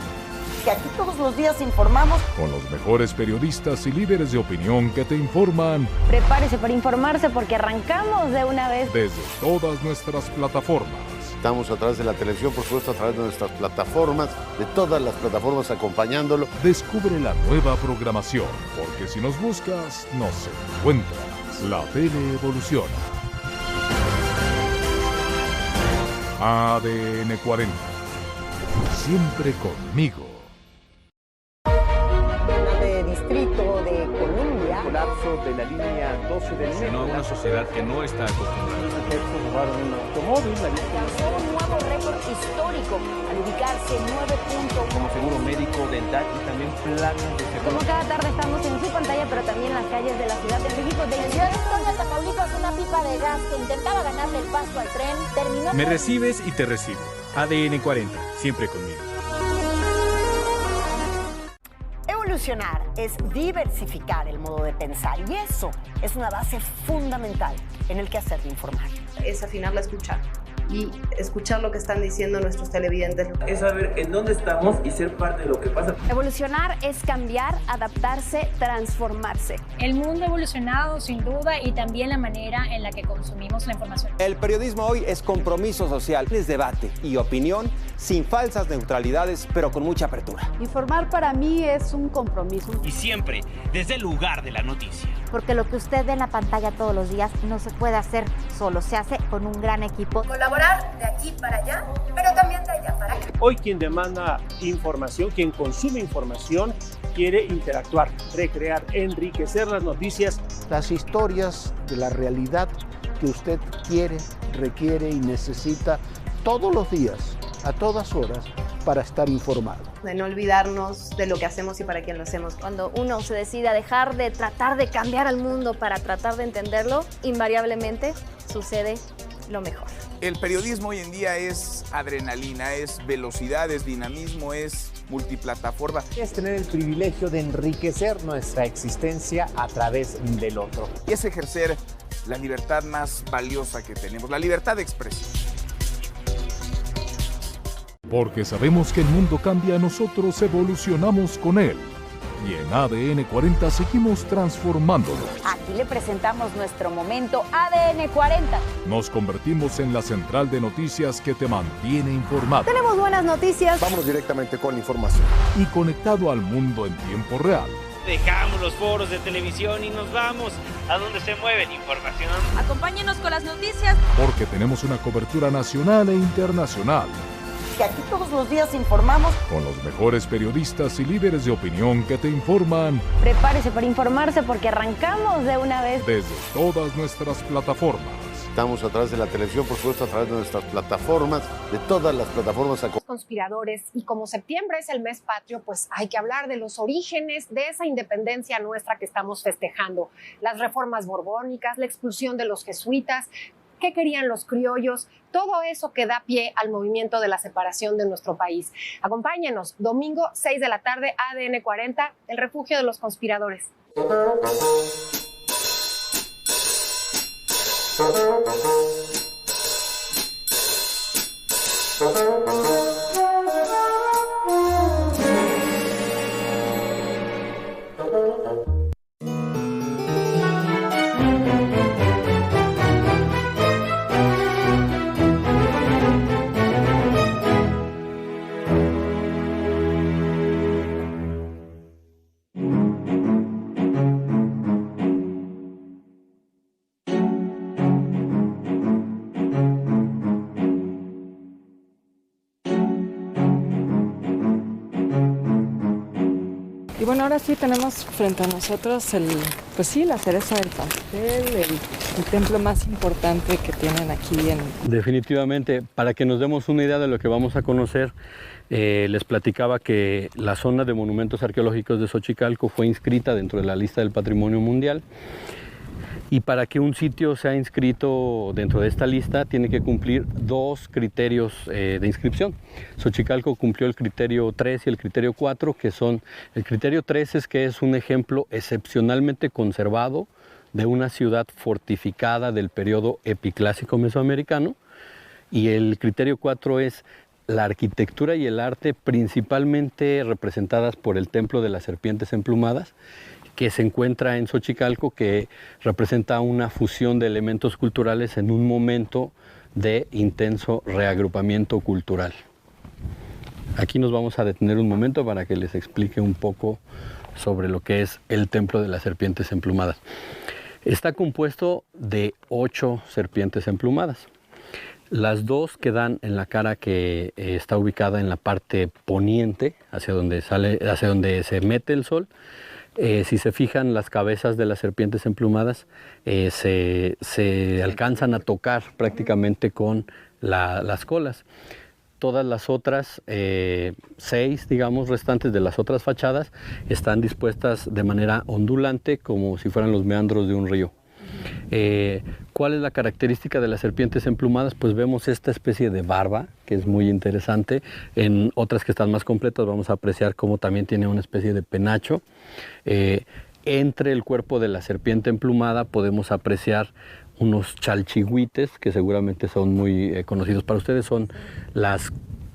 Que aquí todos los días informamos. Con los mejores periodistas y líderes de opinión que te informan. Prepárese para informarse porque arrancamos de una vez. Desde todas nuestras plataformas. Estamos a través de la televisión, por supuesto, a través de nuestras plataformas, de todas las plataformas acompañándolo. Descubre la nueva programación, porque si nos buscas, nos encuentras. La tele evoluciona. ADN 40. Siempre conmigo. Distrito de Colombia. Colapso de la línea 12 del metro. No, una sociedad que no está acostumbrada. Los sujetos robaron un automóvil. Alcanzó un nuevo récord histórico al ubicarse 9 puntos. Como seguro médico, dental y también planes de seguro. Como cada tarde estamos en su pantalla, pero también en las calles de la Ciudad de México. En Ciudad Victoria, Tamaulipas, una pipa de gas que intentaba ganarle el paso al tren terminó. Me recibes y te recibo. ADN 40, siempre conmigo. Evolucionar es diversificar el modo de pensar y eso es una base fundamental en el quehacer de informar. Es afinar la escucha y escuchar lo que están diciendo nuestros televidentes. Es saber en dónde estamos y ser parte de lo que pasa. Evolucionar es cambiar, adaptarse, transformarse. El mundo ha evolucionado sin duda y también la manera en la que consumimos la información. El periodismo hoy es compromiso social, es debate y opinión sin falsas neutralidades, pero con mucha apertura. Informar para mí es un compromiso. Y siempre desde el lugar de la noticia. Porque lo que usted ve en la pantalla todos los días no se puede hacer solo, se hace con un gran equipo. Colaborar de aquí para allá, pero también de allá para acá. Hoy quien demanda información, quien consume información, quiere interactuar, recrear, enriquecer las noticias. Las historias de la realidad que usted quiere, requiere y necesita todos los días, a todas horas, para estar informado. De no olvidarnos de lo que hacemos y para quién lo hacemos. Cuando uno se decide a dejar de tratar de cambiar al mundo para tratar de entenderlo, invariablemente sucede lo mejor. El periodismo hoy en día es adrenalina, es velocidad, es dinamismo, es multiplataforma. Es tener el privilegio de enriquecer nuestra existencia a través del otro. Y es ejercer la libertad más valiosa que tenemos, la libertad de expresión. Porque sabemos que el mundo cambia, nosotros evolucionamos con él. Y en ADN 40 seguimos transformándolo. Aquí le presentamos nuestro momento ADN 40. Nos convertimos en la central de noticias que te mantiene informado. Tenemos buenas noticias. Vamos directamente con información. Y conectado al mundo en tiempo real. Dejamos los foros de televisión y nos vamos a donde se mueve la información. Acompáñenos con las noticias. Porque tenemos una cobertura nacional e internacional. Que aquí todos los días informamos. Con los mejores periodistas y líderes de opinión que te informan. Prepárese para informarse porque arrancamos de una vez. Desde todas nuestras plataformas. Estamos a través de la televisión, por supuesto, a través de nuestras plataformas, de todas las plataformas. Conspiradores, y como septiembre es el mes patrio, pues hay que hablar de los orígenes de esa independencia nuestra que estamos festejando. Las reformas borbónicas, la expulsión de los jesuitas. qué querían los criollos, todo eso que da pie al movimiento de la separación de nuestro país. Acompáñenos, domingo 6 de la tarde, ADN 40, el refugio de los conspiradores. Y bueno, ahora sí tenemos frente a nosotros la cereza del pastel, el templo más importante que tienen aquí en... Definitivamente, para que nos demos una idea de lo que vamos a conocer, les platicaba que la zona de monumentos arqueológicos de Xochicalco fue inscrita dentro de la lista del Patrimonio Mundial. Y para que un sitio sea inscrito dentro de esta lista, tiene que cumplir 2 criterios de inscripción. Xochicalco cumplió el criterio 3 y el criterio 4, que son... El criterio 3 es que es un ejemplo excepcionalmente conservado de una ciudad fortificada del periodo epiclásico mesoamericano. Y el criterio 4 es la arquitectura y el arte principalmente representadas por el Templo de las Serpientes Emplumadas, que se encuentra en Xochicalco, que representa una fusión de elementos culturales en un momento de intenso reagrupamiento cultural. Aquí nos vamos a detener un momento para que les explique un poco sobre lo que es el Templo de las Serpientes Emplumadas. Está compuesto de 8 serpientes emplumadas. Las 2 que dan en la cara, que está ubicada en la parte poniente, hacia donde se mete el sol. Si se fijan, las cabezas de las serpientes emplumadas se alcanzan a tocar prácticamente con las colas. Todas las otras 6, digamos, restantes de las otras fachadas están dispuestas de manera ondulante, como si fueran los meandros de un río. ¿Cuál es la característica de las serpientes emplumadas? Pues vemos esta especie de barba, que es muy interesante. En otras que están más completas vamos a apreciar cómo también tiene una especie de penacho. Entre el cuerpo de la serpiente emplumada podemos apreciar unos chalchihuites, que seguramente son muy conocidos para ustedes. Son las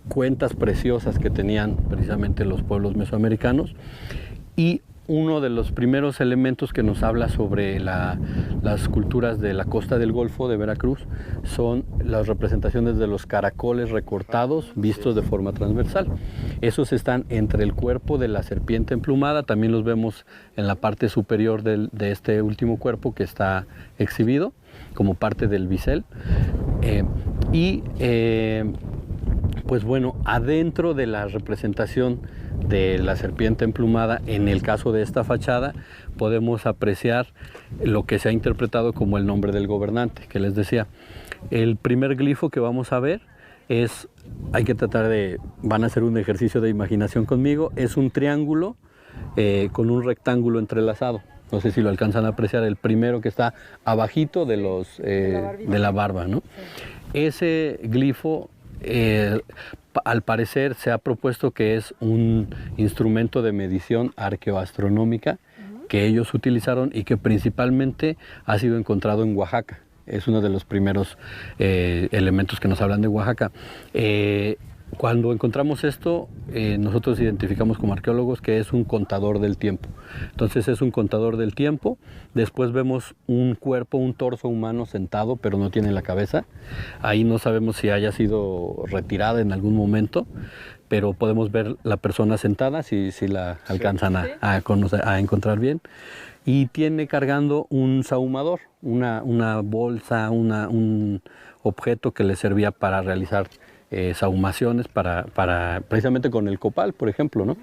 cuentas preciosas que tenían precisamente los pueblos mesoamericanos. Y uno de los primeros elementos que nos habla sobre las culturas de la costa del Golfo de Veracruz son las representaciones de los caracoles recortados vistos de forma transversal. Esos están entre el cuerpo de la serpiente emplumada, también los vemos en la parte superior de este último cuerpo que está exhibido como parte del bisel. Pues bueno, adentro de la representación de la serpiente emplumada, en el caso de esta fachada, podemos apreciar lo que se ha interpretado como el nombre del gobernante, que les decía. El primer glifo que vamos a ver es, van a hacer un ejercicio de imaginación conmigo, es un triángulo con un rectángulo entrelazado. No sé si lo alcanzan a apreciar, el primero que está abajito de la barba, ¿no? Ese glifo, al parecer se ha propuesto que es un instrumento de medición arqueoastronómica que ellos utilizaron y que principalmente ha sido encontrado en Oaxaca. Es uno de los primeros elementos que nos hablan de Oaxaca. Cuando encontramos esto, nosotros identificamos como arqueólogos que es un contador del tiempo. Entonces es un contador del tiempo. Después vemos un cuerpo, un torso humano sentado, pero no tiene la cabeza. Ahí no sabemos si haya sido retirada en algún momento, pero podemos ver la persona sentada, si la alcanzan a encontrar bien. Y tiene cargando un sahumador, una bolsa, un objeto que le servía para realizar sahumaciones precisamente con el copal, por ejemplo, ¿no?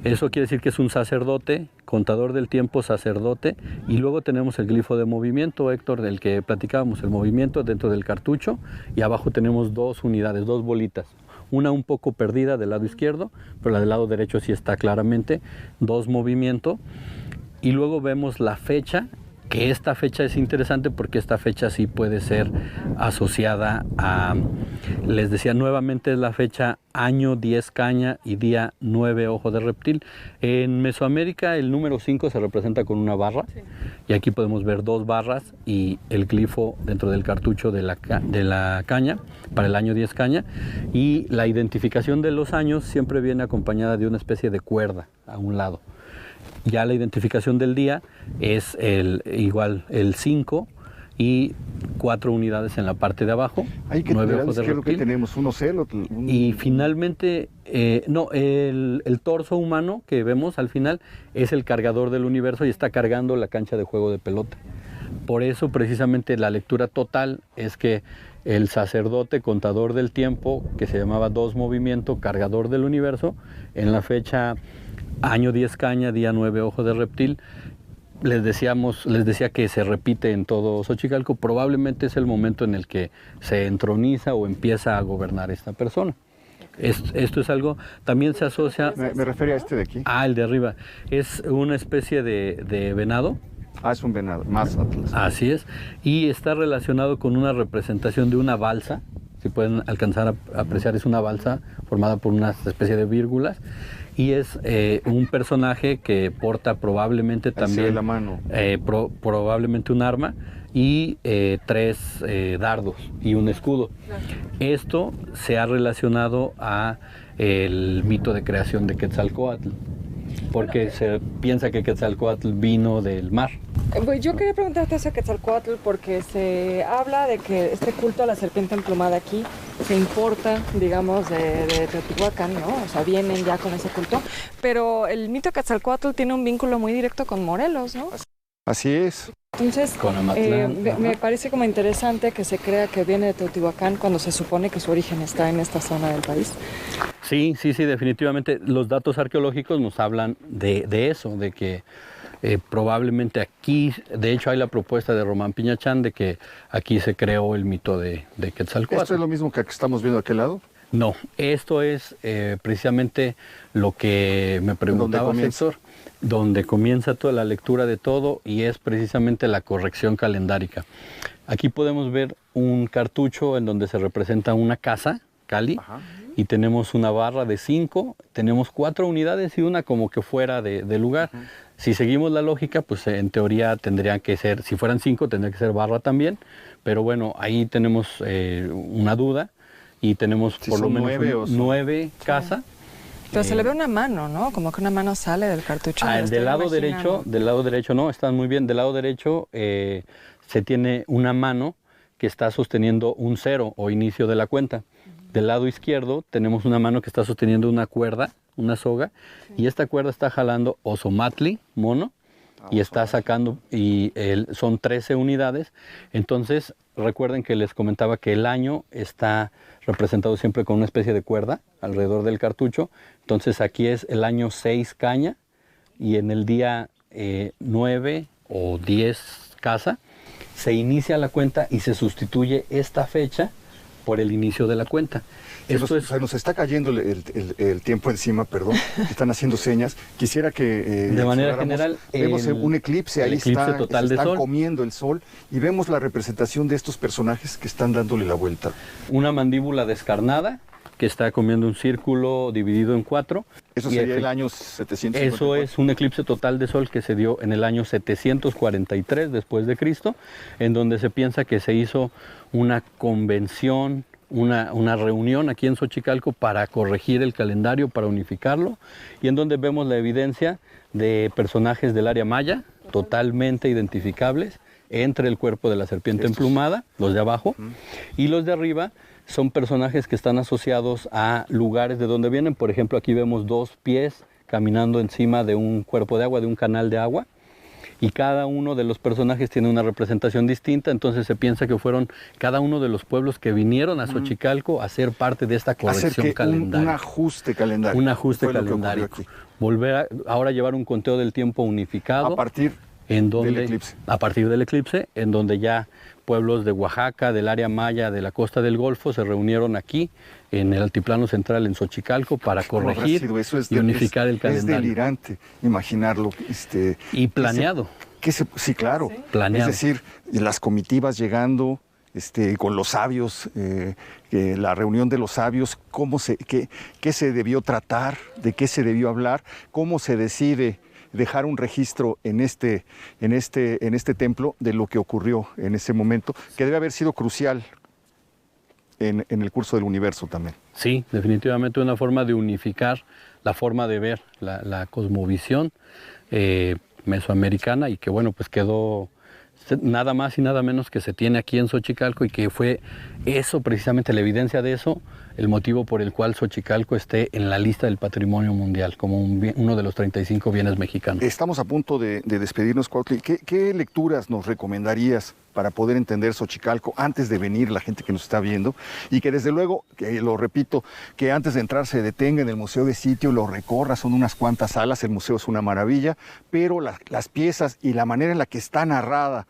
Eso quiere decir que es un sacerdote, contador del tiempo, sacerdote, y luego tenemos el glifo de movimiento, Héctor, del que platicábamos, el movimiento dentro del cartucho, y abajo tenemos 2 unidades, 2 bolitas, una un poco perdida del lado izquierdo, pero la del lado derecho sí está claramente, 2 movimiento, y luego vemos la fecha que esta fecha es interesante porque esta fecha sí puede ser asociada a, les decía nuevamente, es la fecha año 10 caña y día 9 ojo de reptil. En Mesoamérica el número 5 se representa con una barra, y aquí podemos ver 2 barras y el glifo dentro del cartucho de la caña para el año 10 caña, y la identificación de los años siempre viene acompañada de una especie de cuerda a un lado. Ya la identificación del día es igual el 5 y 4 unidades en la parte de abajo. Hay que 9 tener ojos de que reptil. Tenemos un ocelo. Y finalmente, el torso humano que vemos al final es el cargador del universo y está cargando la cancha de juego de pelota. Por eso precisamente la lectura total es que el sacerdote contador del tiempo, que se llamaba 2 movimiento, cargador del universo, en la fecha año 10 caña, día 9 ojo de reptil, les decía que se repite en todo Xochicalco. Probablemente es el momento en el que se entroniza o empieza a gobernar esta persona. Esto es algo, también se asocia... Me refería a este de aquí. El de arriba. Es una especie de venado. Es un venado, más atlas. Así es. Y está relacionado con una representación de una balsa. Si pueden alcanzar a apreciar, es una balsa formada por una especie de vírgulas. Y es un personaje que porta probablemente también la mano. Probablemente un arma y 3 dardos y un escudo. Esto se ha relacionado a el mito de creación de Quetzalcóatl, porque se piensa que Quetzalcóatl vino del mar. Pues yo quería preguntarte eso a Quetzalcóatl, porque se habla de que este culto a la serpiente emplumada aquí se importa, digamos, de Teotihuacán, ¿no? O sea, vienen ya con ese culto, pero el mito de Quetzalcóatl tiene un vínculo muy directo con Morelos, ¿no? Así es. Entonces, me parece como interesante que se crea que viene de Teotihuacán cuando se supone que su origen está en esta zona del país. Sí, definitivamente. Los datos arqueológicos nos hablan de eso, de que probablemente aquí, de hecho hay la propuesta de Román Piñachán de que aquí se creó el mito de Quetzalcóatl. ¿Esto es lo mismo que estamos viendo de aquel lado? No, esto es precisamente lo que me preguntaba Héctor, donde comienza toda la lectura de todo, y es precisamente la corrección calendárica. Aquí podemos ver un cartucho en donde se representa una casa, Cali, y tenemos una barra de 5, tenemos 4 unidades y una como que fuera de lugar. Si seguimos la lógica, pues en teoría tendrían que ser, si fueran 5 tendría que ser barra también, pero bueno, ahí tenemos una duda, y tenemos por lo menos 9 casas. Pero se le ve una mano, ¿no? Como que una mano sale del cartucho. Del lado derecho no, están muy bien. Del lado derecho se tiene una mano que está sosteniendo un 0 o inicio de la cuenta. Del lado izquierdo tenemos una mano que está sosteniendo una cuerda, una soga, y esta cuerda está jalando Ozomatli, mono, y está sacando, y son 13 unidades. Entonces, recuerden que les comentaba que el año está representado siempre con una especie de cuerda alrededor del cartucho. Entonces aquí es el año 6 caña, y en el día 9 o 10 casa se inicia la cuenta y se sustituye esta fecha por el inicio de la cuenta. Nos está cayendo el tiempo encima, perdón, están haciendo señas. Quisiera que... de manera general... Vemos un eclipse, ahí está, total se está sol. Comiendo el sol, y vemos la representación de estos personajes que están dándole la vuelta. Una mandíbula descarnada que está comiendo un círculo dividido en 4. Eso sería el año 754. Eso es un eclipse total de sol que se dio en el año 743 después de Cristo, en donde se piensa que se hizo una convención, una reunión aquí en Xochicalco para corregir el calendario, para unificarlo, y en donde vemos la evidencia de personajes del área maya totalmente identificables entre el cuerpo de la serpiente emplumada, los de abajo, y los de arriba son personajes que están asociados a lugares de donde vienen. Por ejemplo, aquí vemos 2 pies caminando encima de un cuerpo de agua, de un canal de agua, y cada uno de los personajes tiene una representación distinta. Entonces se piensa que fueron cada uno de los pueblos que vinieron a Xochicalco a ser parte de esta corrección calendaria. Un ajuste calendario. Un ajuste calendario. Volver ahora a llevar un conteo del tiempo unificado. A partir del eclipse. A partir del eclipse, en donde ya pueblos de Oaxaca, del área maya, de la costa del Golfo, se reunieron aquí en el altiplano central en Xochicalco para corregir y unificar el calendario. Es delirante imaginarlo. Y planeado. Sí, claro. Planeado. Es decir, las comitivas llegando, con los sabios, la reunión de los sabios, qué se debió tratar, de qué se debió hablar, cómo se decide dejar un registro en este templo de lo que ocurrió en ese momento, que debe haber sido crucial en el curso del universo también. Sí, definitivamente una forma de unificar la forma de ver la cosmovisión mesoamericana, y que bueno, pues quedó nada más y nada menos que se tiene aquí en Xochicalco, y que fue eso, precisamente la evidencia de eso, el motivo por el cual Xochicalco esté en la lista del Patrimonio Mundial como uno de los 35 bienes mexicanos. Estamos a punto de despedirnos, Cuautli. ¿Qué lecturas nos recomendarías para poder entender Xochicalco antes de venir, la gente que nos está viendo? Y que desde luego, que lo repito, que antes de entrar se detenga en el Museo de Sitio, lo recorra, son unas cuantas salas, el museo es una maravilla, pero las piezas y la manera en la que está narrado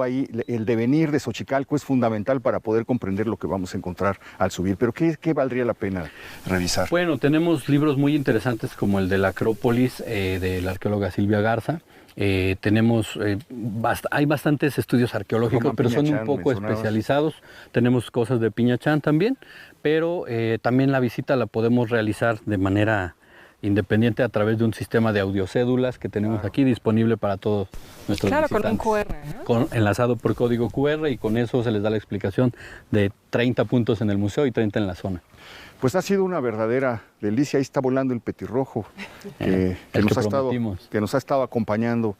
ahí el devenir de Xochicalco es fundamental para poder comprender lo que vamos a encontrar al subir. Pero ¿qué valdría la pena revisar? Bueno, tenemos libros muy interesantes como el de la Acrópolis, de la arqueóloga Silvia Garza. Hay bastantes estudios arqueológicos, pero son un poco especializados. Tenemos cosas de Piñachán también, pero también la visita la podemos realizar de manera independiente a través de un sistema de audiocédulas que tenemos aquí disponible para todos nuestros visitantes. Con un QR, ¿no? Enlazado por código QR, y con eso se les da la explicación de 30 puntos en el museo y 30 en la zona. Pues ha sido una verdadera delicia. Ahí está volando el petirrojo que nos ha estado acompañando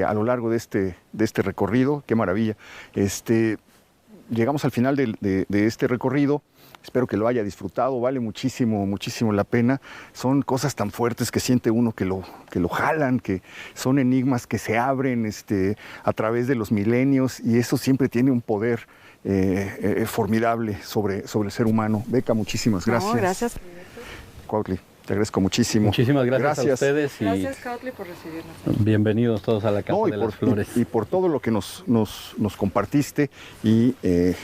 a lo largo de este recorrido. Qué maravilla. Llegamos al final de este recorrido. Espero que lo haya disfrutado, vale muchísimo, muchísimo la pena. Son cosas tan fuertes que siente uno que lo jalan, que son enigmas que se abren a través de los milenios, y eso siempre tiene un poder formidable sobre el ser humano. Beca, muchísimas gracias. No, gracias. Cuautli, te agradezco muchísimo. Muchísimas gracias a ustedes. Gracias, Cuautli, por recibirnos. Bienvenidos todos a la Casa de las Flores. Y por todo lo que nos compartiste y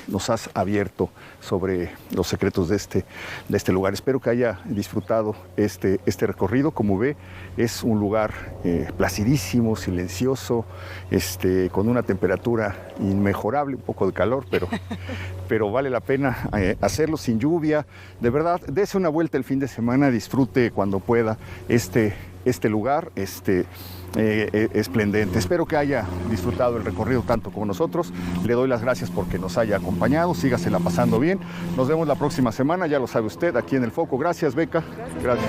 nos has abierto sobre los secretos de este lugar. Espero que haya disfrutado este recorrido. Como ve, es un lugar placidísimo, silencioso, con una temperatura inmejorable, un poco de calor, pero vale la pena hacerlo sin lluvia. De verdad, dése una vuelta el fin de semana, disfrute cuando pueda este lugar esplendente. Espero que haya disfrutado el recorrido tanto como nosotros. Le doy las gracias porque nos haya acompañado. Sígasela pasando bien. Nos vemos la próxima semana, ya lo sabe usted, aquí en El Foco. Gracias, Beca. Gracias.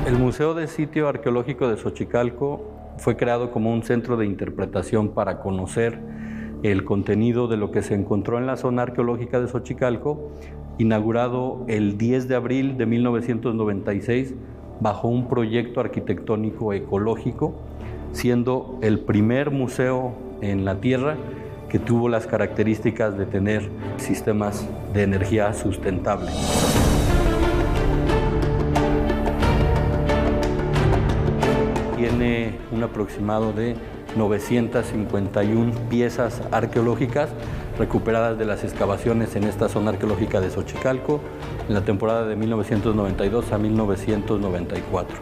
El Museo de Sitio Arqueológico de Xochicalco fue creado como un centro de interpretación para conocer el contenido de lo que se encontró en la zona arqueológica de Xochicalco, inaugurado el 10 de abril de 1996 bajo un proyecto arquitectónico ecológico, siendo el primer museo en la Tierra que tuvo las características de tener sistemas de energía sustentable. Tiene un aproximado de 951 piezas arqueológicas recuperadas de las excavaciones en esta zona arqueológica de Xochicalco en la temporada de 1992 a 1994.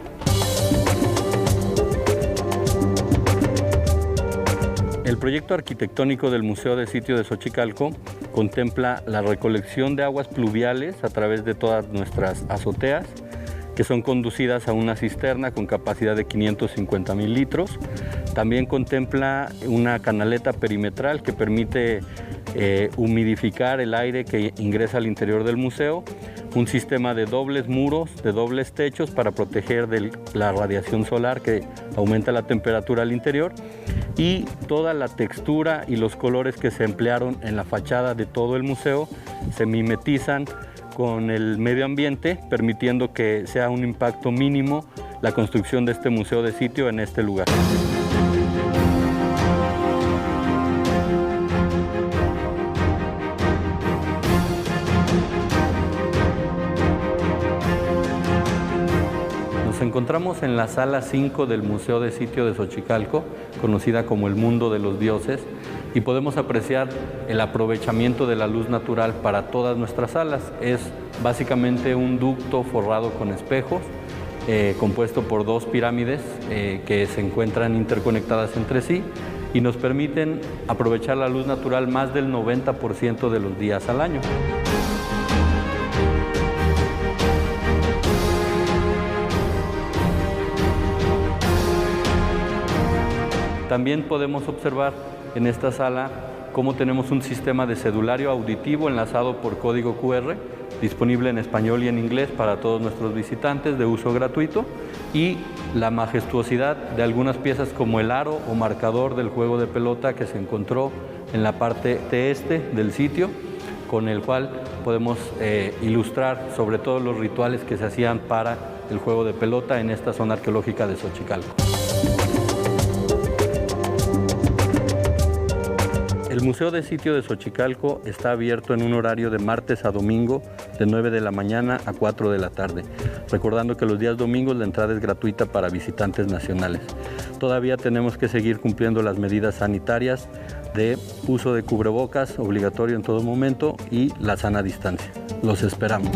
El proyecto arquitectónico del Museo de Sitio de Xochicalco contempla la recolección de aguas pluviales a través de todas nuestras azoteas, que son conducidas a una cisterna con capacidad de 550,000 litros. También contempla una canaleta perimetral que permite humidificar el aire que ingresa al interior del museo, un sistema de dobles muros, de dobles techos para proteger de la radiación solar que aumenta la temperatura al interior, y toda la textura y los colores que se emplearon en la fachada de todo el museo se mimetizan con el medio ambiente, permitiendo que sea un impacto mínimo la construcción de este museo de sitio en este lugar. Nos encontramos en la sala 5 del Museo de Sitio de Xochicalco, conocida como el Mundo de los Dioses, y podemos apreciar el aprovechamiento de la luz natural para todas nuestras salas. Es básicamente un ducto forrado con espejos, compuesto por 2 pirámides que se encuentran interconectadas entre sí y nos permiten aprovechar la luz natural más del 90% de los días al año. También podemos observar en esta sala cómo tenemos un sistema de cedulario auditivo enlazado por código QR, disponible en español y en inglés para todos nuestros visitantes de uso gratuito, y la majestuosidad de algunas piezas como el aro o marcador del juego de pelota que se encontró en la parte este del sitio, con el cual podemos ilustrar sobre todo los rituales que se hacían para el juego de pelota en esta zona arqueológica de Xochicalco. El Museo de Sitio de Xochicalco está abierto en un horario de martes a domingo de 9 de la mañana a 4 de la tarde, recordando que los días domingos la entrada es gratuita para visitantes nacionales. Todavía tenemos que seguir cumpliendo las medidas sanitarias de uso de cubrebocas obligatorio en todo momento y la sana distancia. Los esperamos.